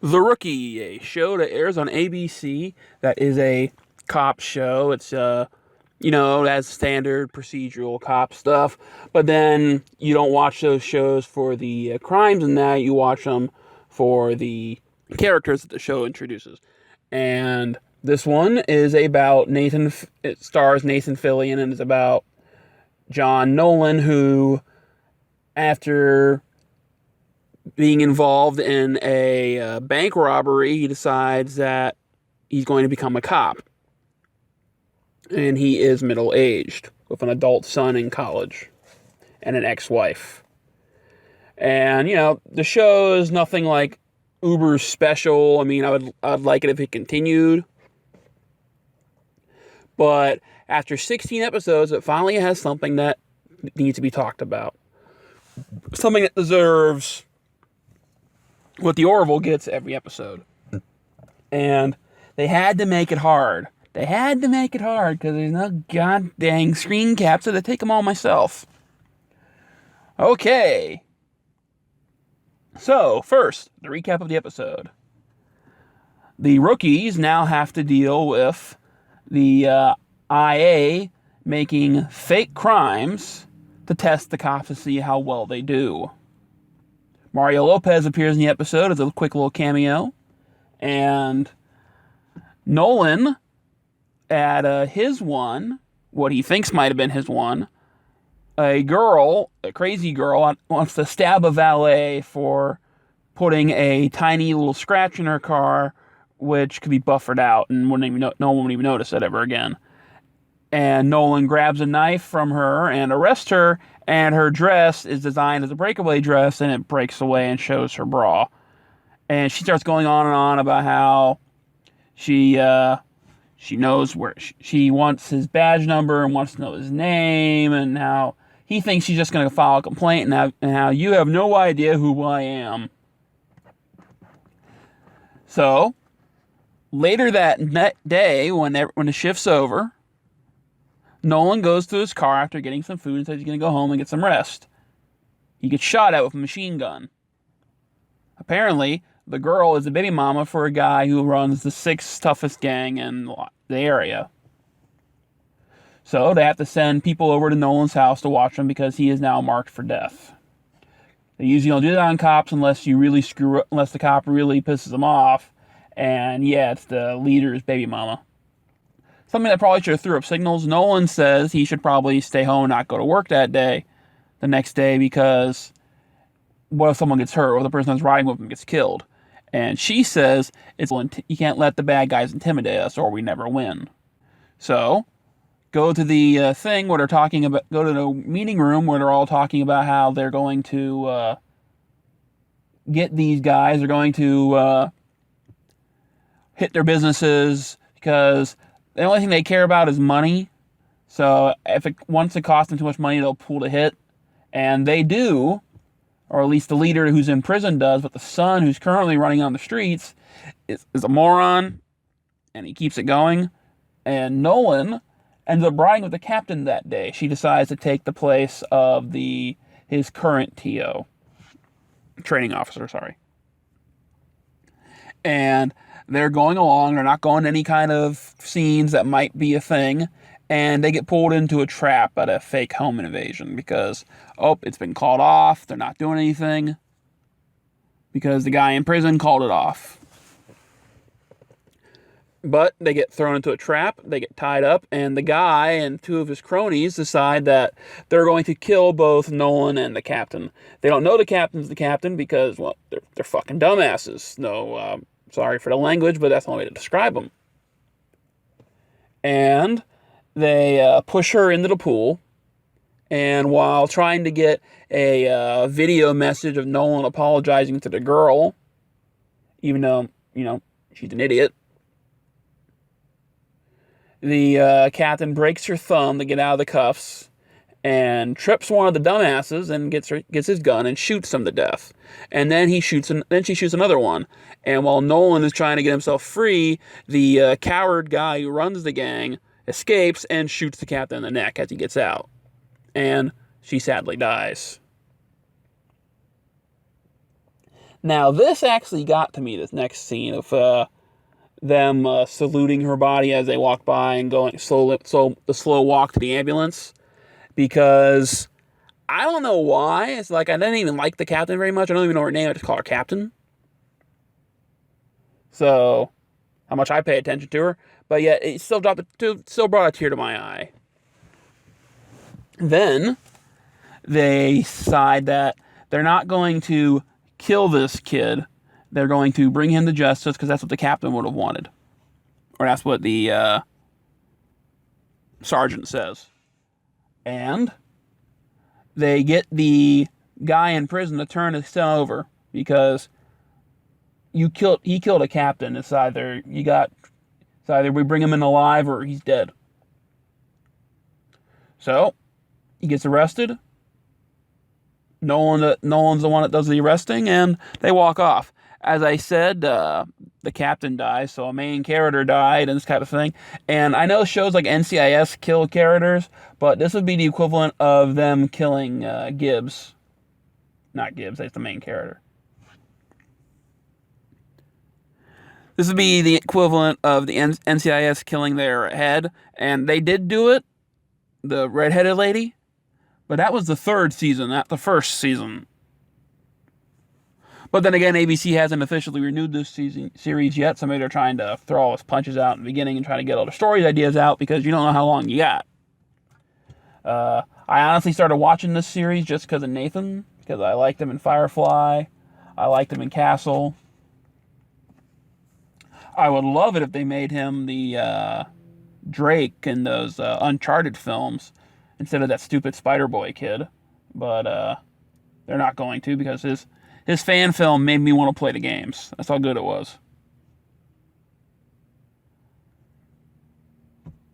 The Rookie, a show that airs on ABC that is a cop show. It's, it has standard procedural cop stuff, but then you don't watch those shows for the crimes and that, you watch them for the characters that the show introduces. And this one is about it stars Nathan Fillion, and it's about John Nolan, who, after being involved in a bank robbery, he decides that he's going to become a cop. And he is middle-aged, with an adult son in college, and an ex-wife. And, the show is nothing like uber special. I mean, I'd like it if it continued. But after 16 episodes, it finally has something that needs to be talked about. Something that deserves what the Orville gets every episode. And they had to make it hard. They had to make it hard because there's no goddamn screen caps, so they take them all myself. Okay. So, first, the recap of the episode. The rookies now have to deal with the IA making fake crimes to test the cops to see how well they do. Mario Lopez appears in the episode as a quick little cameo. And Nolan, at his one, what he thinks might have been his one, a crazy girl, wants to stab a valet for putting a tiny little scratch in her car, which could be buffered out and no one would even notice it ever again. And Nolan grabs a knife from her and arrests her, and her dress is designed as a breakaway dress, and it breaks away and shows her bra. And she starts going on and on about how she knows where she wants his badge number and wants to know his name, and how he thinks she's just going to file a complaint, and how you have no idea who I am. So, later that day, when the shift's over, Nolan goes to his car after getting some food and says he's going to go home and get some rest. He gets shot at with a machine gun. Apparently, the girl is the baby mama for a guy who runs the 6th toughest gang in the area. So they have to send people over to Nolan's house to watch him because he is now marked for death. They usually don't do that on cops unless the cop really pisses them off. And yeah, it's the leader's baby mama. Something that probably should have threw up signals. Nolan says he should probably stay home and not go to work the next day, because what if someone gets hurt, or the person that's riding with him gets killed? And she says you can't let the bad guys intimidate us or we never win. So, go to the thing where they're talking about, go to the meeting room where they're all talking about how they're going to get these guys. They're going to hit their businesses because the only thing they care about is money. So once it costs them too much money, they'll pull the hit. And they do, or at least the leader who's in prison does, but the son who's currently running on the streets is a moron, and he keeps it going. And Nolan ends up riding with the captain that day. She decides to take the place of his current training officer, sorry. And they're going along. They're not going to any kind of scenes that might be a thing. And they get pulled into a trap at a fake home invasion because, it's been called off. They're not doing anything because the guy in prison called it off. But they get thrown into a trap. They get tied up. And the guy and 2 of his cronies decide that they're going to kill both Nolan and the captain. They don't know the captain's the captain because, they're fucking dumbasses. No, sorry for the language, but that's the only way to describe them. And they push her into the pool. And while trying to get a video message of Nolan apologizing to the girl, even though, she's an idiot, the captain breaks her thumb to get out of the cuffs and trips one of the dumbasses and gets his gun and shoots him to death. And then she shoots another one. And while Nolan is trying to get himself free, the coward guy who runs the gang escapes and shoots the captain in the neck as he gets out. And she sadly dies. Now, this actually got to me, this next scene of them saluting her body as they walk by and going the slow walk to the ambulance, because I don't know why. It's like I didn't even like the captain very much. I don't even know her name. I just call her Captain. So, how much I pay attention to her. But yet, it still brought a tear to my eye. Then, they decide that they're not going to kill this kid. They're going to bring him to justice because that's what the captain would have wanted. Or that's what the sergeant says. And they get the guy in prison to turn his son over because he killed a captain. It's either we bring him in alive or he's dead. So he gets arrested. Nolan's the one that does the arresting, and they walk off. As I said, the captain dies, so a main character died and this type of thing. And I know shows like NCIS kill characters, but this would be the equivalent of them killing Gibbs. Not Gibbs, that's the main character. This would be the equivalent of the NCIS killing their head, and they did do it, the redheaded lady, but that was the third season, not the first season. But then again, ABC hasn't officially renewed this series yet, so maybe they're trying to throw all its punches out in the beginning and try to get all the story ideas out because you don't know how long you got. I honestly started watching this series just because of Nathan, because I liked him in Firefly, I liked him in Castle. I would love it if they made him the Drake in those Uncharted films instead of that stupid Spider-Boy kid. But they're not going to because his fan film made me want to play the games. That's how good it was.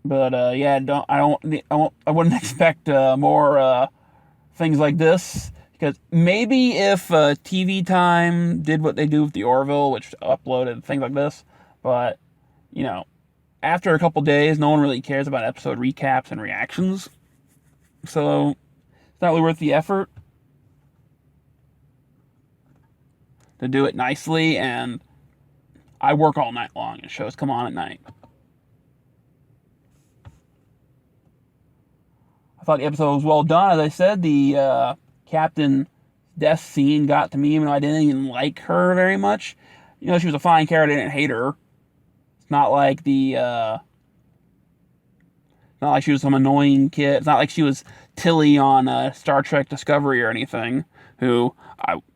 But yeah, I wouldn't expect more things like this. Because maybe if TV Time did what they do with the Orville, which uploaded things like this, but, you know, after a couple days, no one really cares about episode recaps and reactions. So, it's not really worth the effort to do it nicely, and I work all night long, and shows come on at night. I thought the episode was well done. As I said, the captain death scene got to me, even though I didn't even like her very much. You know, she was a fine character, I didn't hate her. It's not like not like she was some annoying kid. It's not like she was Tilly on Star Trek Discovery or anything, who,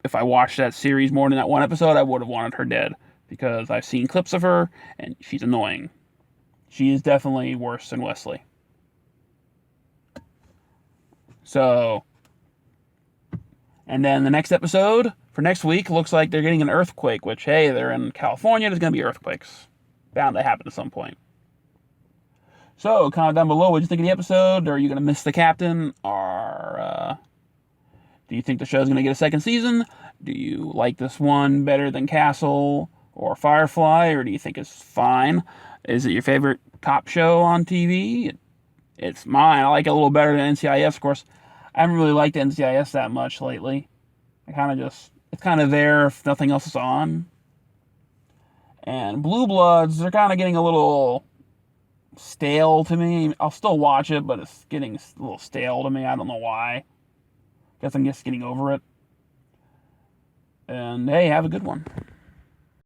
if I watched that series more than that one episode, I would have wanted her dead, because I've seen clips of her, and she's annoying. She is definitely worse than Wesley. So, and then the next episode for next week looks like they're getting an earthquake, which, hey, they're in California, there's going to be earthquakes. Bound to happen at some point. So, comment down below what you think of the episode. Are you going to miss the captain? Or do you think the show's going to get a second season? Do you like this one better than Castle or Firefly? Or do you think it's fine? Is it your favorite cop show on TV? It's mine. I like it a little better than NCIS, of course. I haven't really liked NCIS that much lately. It's kind of there if nothing else is on. And Blue Bloods, they're kind of getting a little stale to me. I'll still watch it, but it's getting a little stale to me. I don't know why. Guess I'm just getting over it. And hey, have a good one.